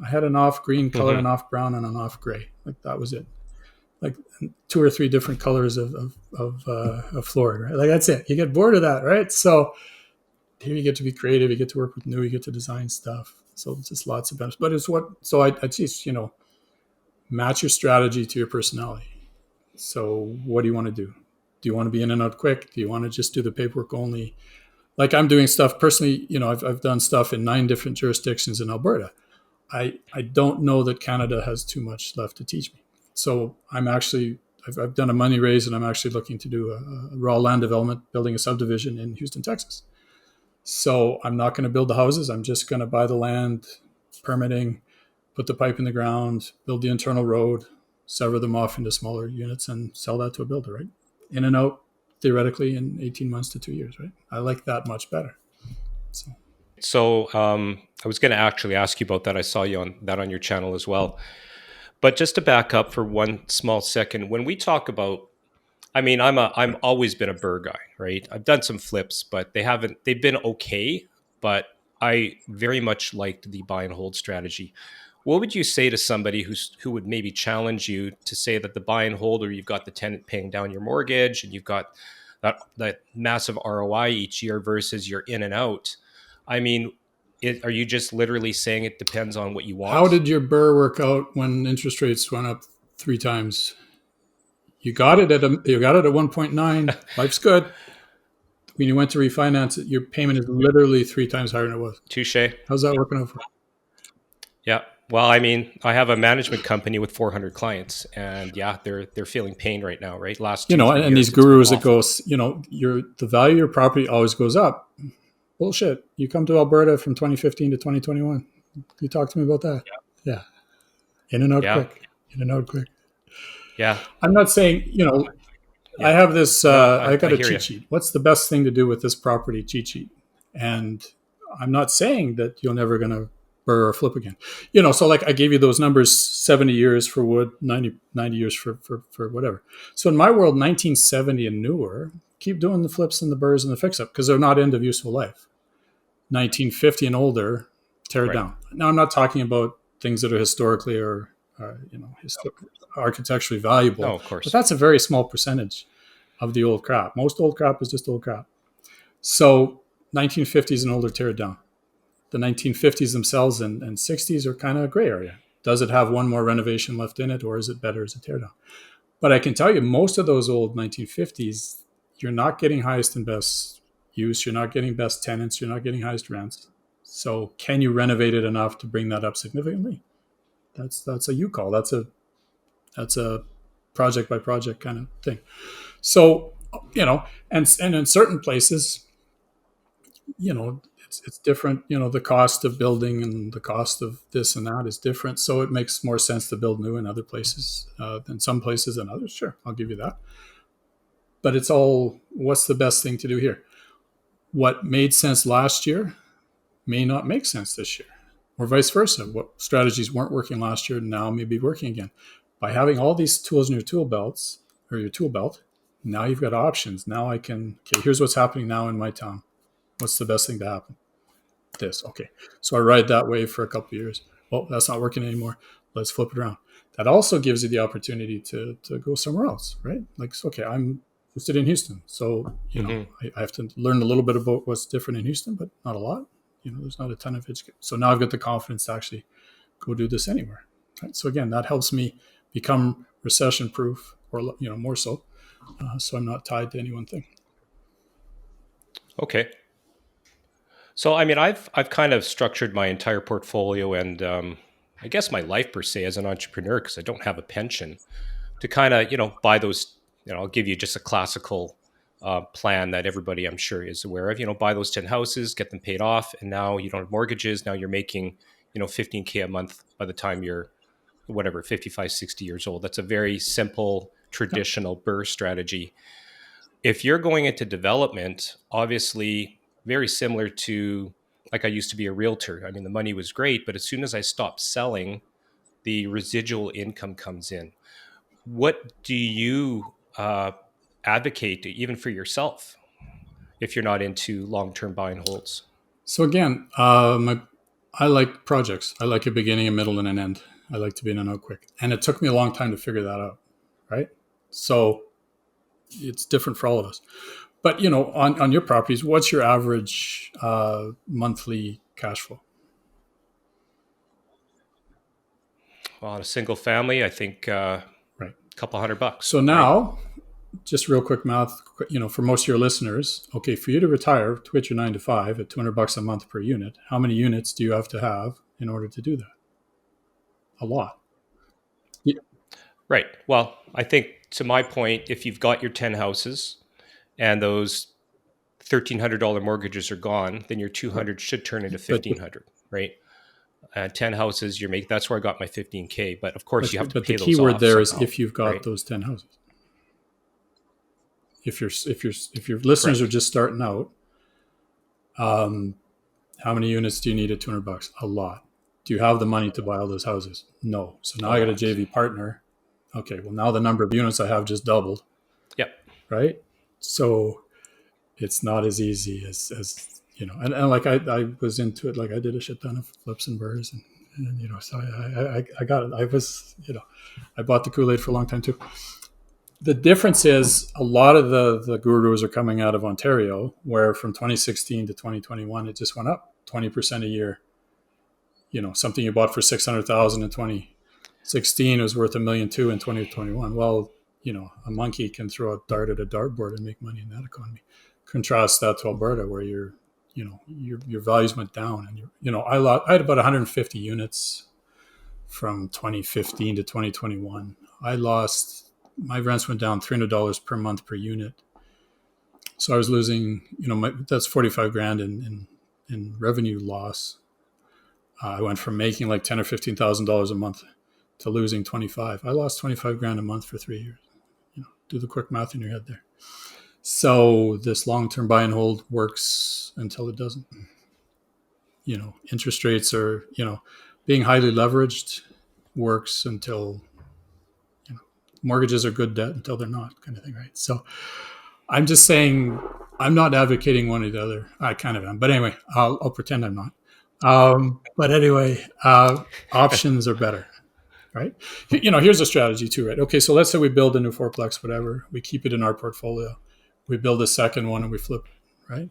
had an off green color, Hmm. an off brown, and an off gray. Like that was it. Like two or three different colors of flooring, right? Like that's it. You get bored of that, right? So here you get to be creative, you get to work with new, you get to design stuff. So it's just lots of benefits. But it's what so I teach, match your strategy to your personality. So what do you want to do? Do you want to be in and out quick? Do you want to just do the paperwork only? Like I'm doing stuff personally, I've done stuff in 9 different jurisdictions in Alberta. I don't know that Canada has too much left to teach me. So I've done a money raise and I'm actually looking to do a raw land development, building a subdivision in Houston, Texas. So I'm not going to build the houses. I'm just going to buy the land, permitting, put the pipe in the ground, build the internal road, sever them off into smaller units, and sell that to a builder, right? In and out, theoretically, in 18 months to 2 years, right? I like that much better. So, So I was going to actually ask you about that. I saw you on that on your channel as well. But just to back up for one small second, when we talk about, I mean, I'm always been a burr guy, right? I've done some flips, but they've been okay, but I very much liked the buy and hold strategy. What would you say to somebody who would maybe challenge you to say that the buy and hold, or you've got the tenant paying down your mortgage and you've got that massive ROI each year versus your in and out? I mean, are you just literally saying it depends on what you how want? did your burr work out when interest rates went up 3 times? You got it at 1.9. Life's good. When you went to refinance it, your payment is literally 3 times higher than it was. Touche. How's that working out for you? Yeah. Well, I mean, I have a management company with 400 clients, and yeah, they're feeling pain right now. Right, last two three And these years, it's been gurus that awful. go, the value of your property always goes up. Bullshit. You come to Alberta from 2015 to 2021. You talk to me about that. Yeah. In and out Yeah, quick. In and out quick. yeah, I'm not saying, I yeah. have this, No, I got I a hear cheat you. sheet. What's the best thing to do with this property cheat sheet? And I'm not saying that you're never going to burr or flip again. So like I gave you those numbers, 70 years for wood, 90 years for whatever. So in my world, 1970 and newer, keep doing the flips and the burrs and the fix up because they're not end of useful life. 1950 and older, tear it Right. down. Now I'm not talking about things that are historically or architecturally No, valuable, of but course. that's a very small percentage of the old crap. Most old crap is just old crap. So 1950s and older, tear it down. The 1950s themselves and 60s are kind of a gray area. Does it have one more renovation left in it, or is it better as a teardown? But I can tell you, most of those old 1950s, you're not getting highest and best use. You're not getting best tenants. You're not getting highest rents. So can you renovate it enough to bring that up significantly? That's a you call. That's a project by project kind of thing. So and in certain places, it's different. The cost of building and the cost of this and that is different. So it makes more sense to build new in other places than some places than others. Sure, I'll give you that. But it's all what's the best thing to do here? What made sense last year may not make sense this year, or vice versa. What strategies weren't working last year now may be working again. By having all these tools in your tool belts or your tool belt, now you've got options. Now I can, okay, here's what's happening now in my town. What's the best thing to happen? this. Okay, so I ride that wave for a couple of years. Well, that's not working anymore. Let's flip it around. That also gives you the opportunity to go somewhere else, right? Like, okay, I'm interested in Houston, so Mm-hmm. I have to learn a little bit about what's different in Houston, but not a lot. There's not a ton of education. So now I've got the confidence to actually go do this anywhere. Right? So again, that helps me become recession proof, or more so. So I'm not tied to any one thing. Okay. So, I mean, I've kind of structured my entire portfolio and I guess my life per se as an entrepreneur, because I don't have a pension, to kind of buy those. I'll give you just a classical plan that everybody I'm sure is aware of. Buy those 10 houses, get them paid off, and now you don't have mortgages. Now you're making 15K a month by the time you're whatever 55, 60 years old. That's a very simple Yep. traditional BRRRR strategy. If you're going into development, obviously very similar to, like, I used to be a realtor. I mean, the money was great, but as soon as I stopped selling, the residual income comes in. What do you advocate even for yourself if you're not into long-term buy and holds? So again, I like projects. I like a beginning, a middle, and an end. I like to be in and out quick. And it took me a long time to figure that out, right? So it's different for all of us. But on your properties, what's your average monthly cash flow? Well, on a single family, I think Right. a couple $100, So right? now, just real quick math, for most of your listeners, okay, for you to retire to quit your 9 to 5 at $200 a month per unit, how many units do you have to have in order to do that? A lot. Yeah. Right. Well, I think to my point, if you've got your 10 houses and those $1,300 mortgages are gone, then your Right. 200 should turn into But 1,500, right? 10 houses, that's where I got my 15K. But of course, you have to but the pay key those word off there is somehow, if you've got right? those 10 houses. If your listeners are Correct. just starting out, um, how many units do you need at $200? A lot. Do you have the money to buy all those houses? No. So now A I got a lot. JV partner. Okay, well now the number of units I have just doubled, Yep. right? So it's not as easy as and like I was into it. Like I did a shit ton of flips and burrs, and so I got it. I bought the Kool-Aid for a long time too. The difference is a lot of the gurus are coming out of Ontario, where from 2016 to 2021 it just went up 20% a year. Something you bought for 600,000 in 2016 was worth $1.2 million in 2021. Well, a monkey can throw a dart at a dartboard and make money in that economy. Contrast that to Alberta, where your values went down, and I had about 150 units from 2015 to 2021. I lost my rents went down $300 per month per unit, so I was losing. That's 45 grand in revenue loss. I went from making like $10,000 or $15,000 a month to losing 25. I lost 25 grand a month for 3 years. Do the quick math in your head there. So this long-term buy and hold works until it doesn't. Interest rates are, being highly leveraged works until, mortgages are good debt until they're not, kind of thing, right? So I'm just saying I'm not advocating one or the other. I kind of am. But anyway, I'll pretend I'm not. But anyway, options are better, right? Here's a strategy too, right? Okay, so let's say we build a new fourplex, whatever. We keep it in our portfolio. We build a second one and we flip it, right?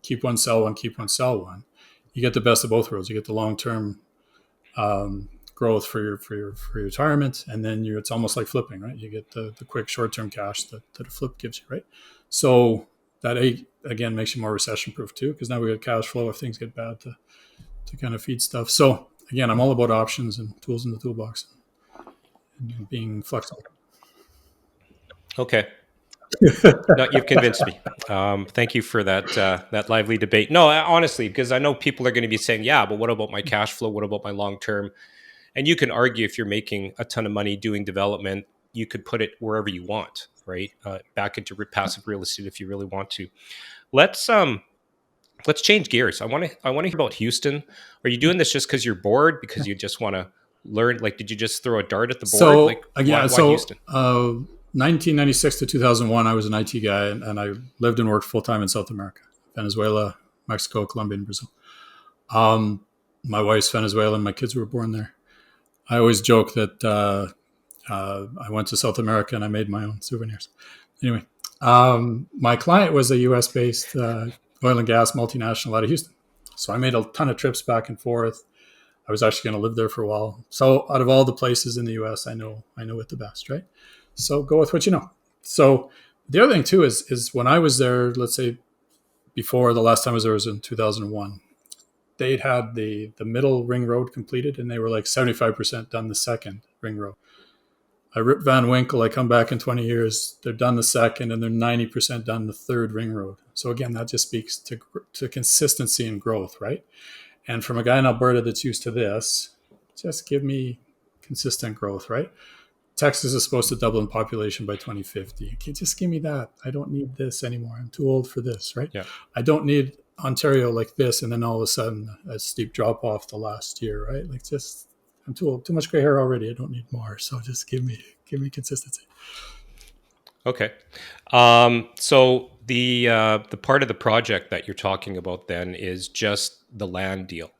Keep one, sell one, keep one, sell one. You get the best of both worlds. You get the long-term growth for your retirement, and then it's almost like flipping, right? You get the quick short-term cash that a flip gives you, right? So that again makes you more recession-proof too, because now we get cash flow if things get bad to kind of feed stuff. So again, I'm all about options and tools in the toolbox and being flexible. Okay. No, you've convinced me. Thank you for that lively debate. No, honestly, because I know people are going to be saying, "Yeah, but what about my cash flow? What about my long term?" And you can argue if you're making a ton of money doing development, you could put it wherever you want, right? Back into passive real estate if you really want to. Let's change gears. I want to hear about Houston. Are you doing this just because you're bored? Because you just want to learn? Like, did you just throw a dart at the board? Like, So yeah, why so Houston? 1996 to 2001, I was an IT guy, and I lived and worked full time in South America, Venezuela, Mexico, Colombia, and Brazil. My wife's Venezuelan. My kids were born there. I always joke that I went to South America and I made my own souvenirs. Anyway, my client was a U.S. based oil and gas multinational out of Houston. So I made a ton of trips back and forth. I was actually going to live there for a while. So out of all the places in the U.S., I know it the best, right? So go with what you know. So the other thing too is when I was there, let's say before the last time I was there was in 2001. They'd had the middle ring road completed, and they were like 75% done the second ring road. I rip Van Winkle. I come back in 20 years. They're done the second, and they're 90% done the third ring road. So again, that just speaks to consistency and growth, right? And from a guy in Alberta that's used to this, just give me consistent growth, right? Texas is supposed to double in population by 2050. Okay, just give me that. I don't need this anymore. I'm too old for this, right? Yeah. I don't need Ontario like this, and then all of a sudden a steep drop off the last year, right? Like just I'm too old, too much gray hair already. I don't need more. So just give me consistency. Okay. So the part of the project that you're talking about then is just the land deal.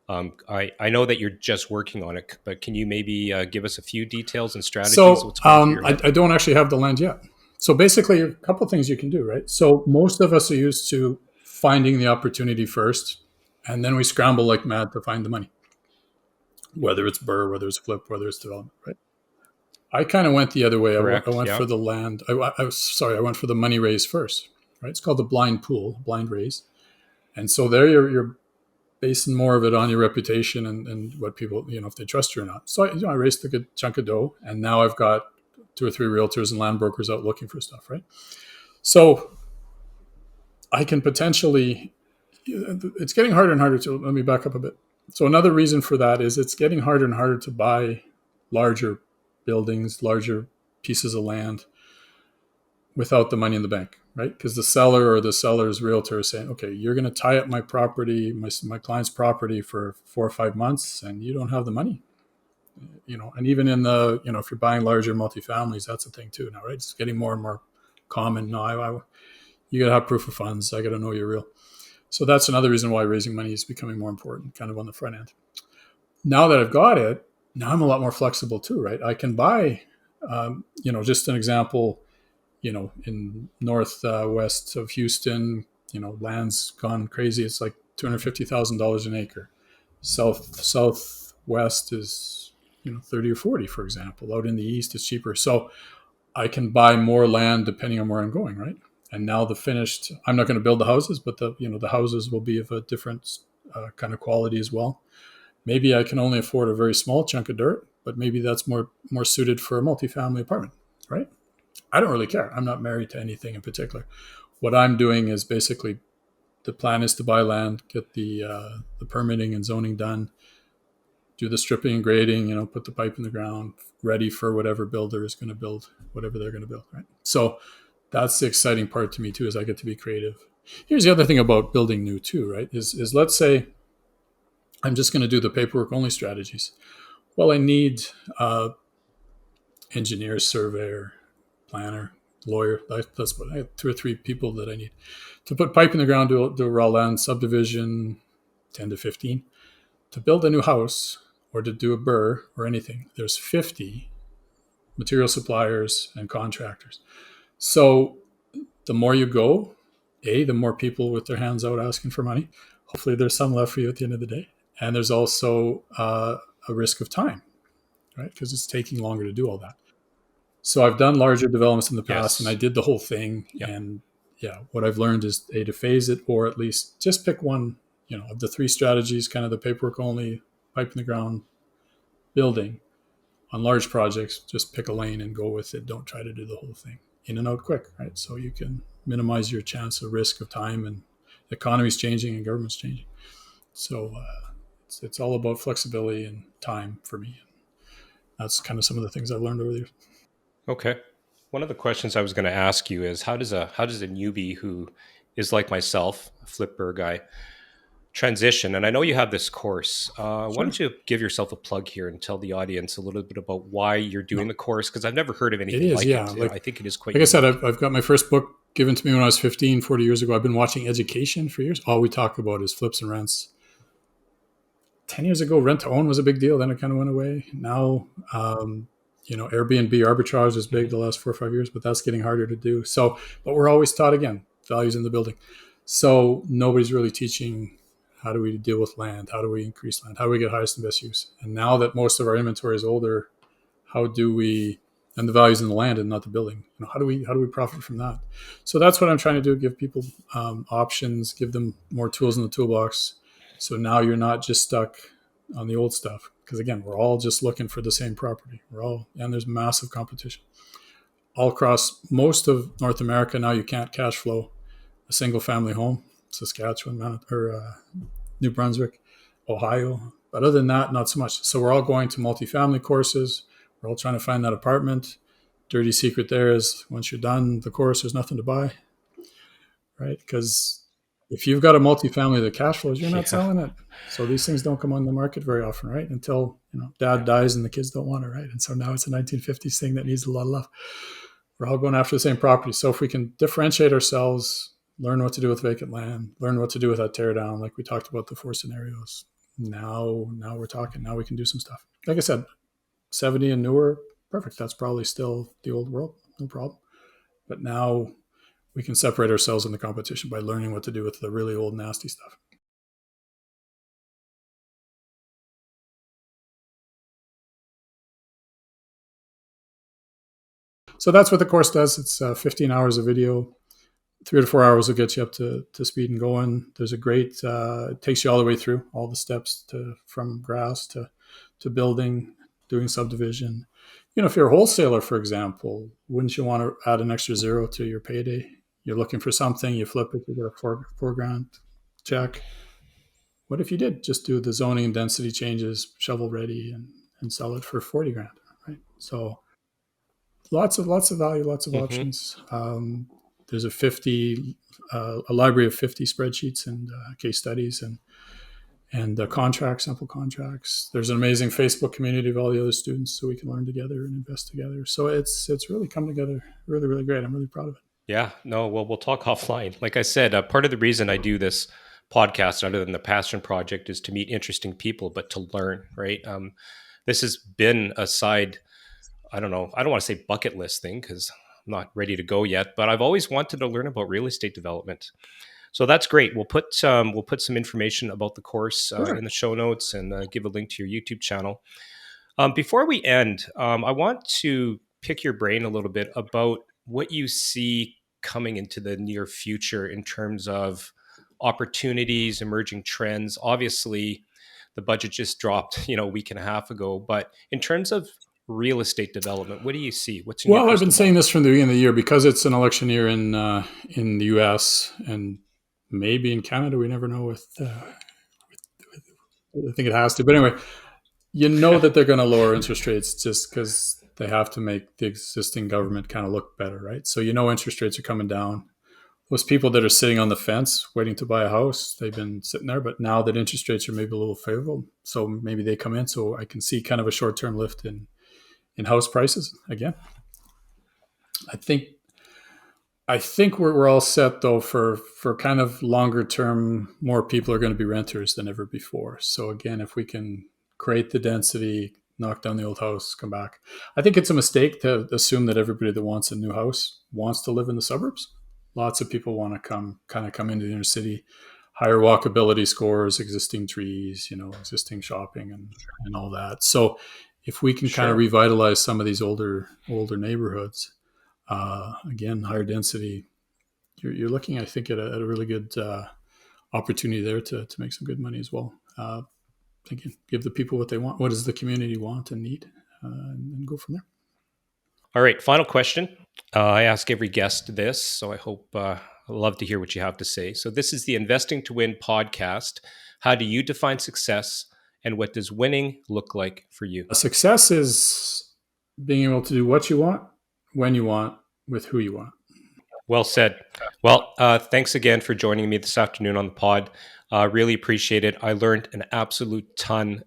I know that you're just working on it, but can you maybe give us a few details and strategies? So What's going through your head? I don't actually have the land yet. So basically, a couple of things you can do, right? So most of us are used to finding the opportunity first, and then we scramble like mad to find the money, whether it's BRRRR, whether it's flip, whether it's development, right? I kind of went the other way. I Correct. went Yeah. for the land. I went for the money raise first, right? It's called the blind pool, blind raise. And so there you're basing more of it on your reputation and what people, if they trust you or not. So I raised a good chunk of dough, and now I've got 2 or 3 realtors and land brokers out looking for stuff, right? So I can potentially, it's getting harder and harder to, let me back up a bit. So another reason for that is it's getting harder and harder to buy larger buildings, larger pieces of land without the money in the bank, right? Because the seller or the seller's realtor is saying, okay, you're going to tie up my property, my client's property for 4 or 5 months, and you don't have the money. And even in the, if you're buying larger multifamilies, that's a thing too now, right? It's getting more and more common. No, you got to have proof of funds. I got to know you're real. So that's another reason why raising money is becoming more important, kind of on the front end. Now that I've got it, now I'm a lot more flexible too, right? I can buy, just an example, in northwest of Houston, land's gone crazy. It's like $250,000 an acre. Southwest is 30 or 40, for example. Out in the east, it's cheaper. So I can buy more land depending on where I'm going, right? And now I'm not going to build the houses, but the houses will be of a different kind of quality as well. Maybe I can only afford a very small chunk of dirt, but maybe that's more suited for a multifamily apartment, right? I don't really care. I'm not married to anything in particular. What I'm doing is basically the plan is to buy land, get the permitting and zoning done, do the stripping and grading, put the pipe in the ground, ready for whatever builder is going to build whatever they're going to build, right? So that's the exciting part to me too, is I get to be creative. Here's the other thing about building new too, right? Is let's say I'm just going to do the paperwork only strategies. Well, I need engineer, surveyor, planner, lawyer. That's what I have 2 or 3 people that I need to put pipe in the ground, do a raw land subdivision, 10 to 15. To build a new house or to do a BRRRR or anything, there's 50 material suppliers and contractors. So the more you go, the more people with their hands out asking for money. Hopefully there's some left for you at the end of the day. And there's also a risk of time, right? Because it's taking longer to do all that. So I've done larger developments in the past, and I Yes. did the whole thing. Yeah. And what I've learned is to phase it, or at least just pick one, of the 3 strategies, kind of the paperwork only, pipe in the ground, building. On large projects, just pick a lane and go with it. Don't try to do the whole thing. In and out quick, right? So you can minimize your chance of risk of time, and the economy's changing and government's changing. So it's all about flexibility and time for me. That's kind of some of the things I've learned over the years. Okay. One of the questions I was going to ask you is how does a newbie who is like myself, a flipper guy, transition? And I know you have this course. Why Sure. don't you give yourself a plug here and tell the audience a little bit about why you're doing No, the course? Because I've never heard of it anything is, like yeah. it. Like I think it is quite I said, unique. I've got my first book given to me when I was 15, 40 years ago. I've been watching education for years. All we talk about is flips and rents. 10 years ago, rent to own was a big deal. Then it kind of went away. Now, Airbnb arbitrage is big Mhm. the last 4 or 5 years, but that's getting harder to do. So, but we're always taught again, values in the building. So nobody's really teaching how do we deal with land? How do we increase land? How do we get highest and best use? And now that most of our inventory is older, how do we, and the values in the land and not the building, how do we profit from that? So that's what I'm trying to do, give people options, give them more tools in the toolbox. So now you're not just stuck on the old stuff, because again, we're all just looking for the same property. And there's massive competition all across most of North America. Now you can't cash flow a single family home. Saskatchewan, or New Brunswick, Ohio. But other than that, not so much. So we're all going to multifamily courses. We're all trying to find that apartment. Dirty secret there is once you're done the course, there's nothing to buy, right? Because if you've got a multifamily that cash flows, you're not Yeah. selling it. So these things don't come on the market very often, right? Until dad dies and the kids don't want it, right? And so now it's a 1950s thing that needs a lot of love. We're all going after the same property. So if we can differentiate ourselves, learn what to do with vacant land, learn what to do with that tear down, like we talked about the 4 scenarios. Now we're talking. Now we can do some stuff. Like I said, 70 and newer, perfect. That's probably still the old world, no problem. But now we can separate ourselves in the competition by learning what to do with the really old, nasty stuff. So that's what the course does. It's 15 hours of video. 3 to 4 hours will get you up to speed and going. There's a great, it takes you all the way through all the steps from grass to building, doing subdivision. If you're a wholesaler, for example, wouldn't you want to add an extra zero to your payday? You're looking for something, you flip it, you get a four grand check. What if you did just do the zoning and density changes, shovel ready, and sell it for 40 grand, right? So lots of value, lots of Hmm. options. There's a library of 50 spreadsheets and case studies and contracts, simple contracts. There's an amazing Facebook community of all the other students, so we can learn together and invest together. So it's really come together, really really great. I'm really proud of it. Yeah, no, well, we'll talk offline. Like I said, part of the reason I do this podcast, other than the passion project, is to meet interesting people, but to learn, right? This has been a side, I don't know, I don't want to say bucket list thing because I'm not ready to go yet, but I've always wanted to learn about real estate development. So that's great. We'll put some information about the course in the Perfect. show notes and give a link to your YouTube channel. Before we end, I want to pick your brain a little bit about what you see coming into the near future in terms of opportunities, emerging trends. Obviously, the budget just dropped, a week and a half ago. But in terms of real estate development, what do you see? What's in your Well, I've been crystal saying ball? this from the beginning of the year because it's an election year in the U.S. and maybe in Canada. We never know. I think it has to. But anyway, that they're going to lower interest rates just because they have to make the existing government kind of look better, right? So interest rates are coming down. Those people that are sitting on the fence waiting to buy a house, they've been sitting there, but now that interest rates are maybe a little favorable, so maybe they come in. So I can see kind of a short term lift in house prices again. I think we're all set though for kind of longer term. More people are going to be renters than ever before. So again, if we can create the density, knock down the old house, come back. I think it's a mistake to assume that everybody that wants a new house wants to live in the suburbs. Lots of people want to come into the inner city, higher walkability scores, existing trees, existing shopping and all that. So if we can kind of Sure. revitalize some of these older neighborhoods, again, higher density, you're looking, I think, at a really good opportunity there to make some good money as well. Again, give the people what they want. What does the community want and need, and go from there. All right, final question. I ask every guest this, so I hope I'd love to hear what you have to say. So, this is the Investing to Win podcast. How do you define success, and what does winning look like for you? Success is being able to do what you want, when you want, with who you want. Well said. Well, thanks again for joining me this afternoon on the pod. Really appreciate it. I learned an absolute ton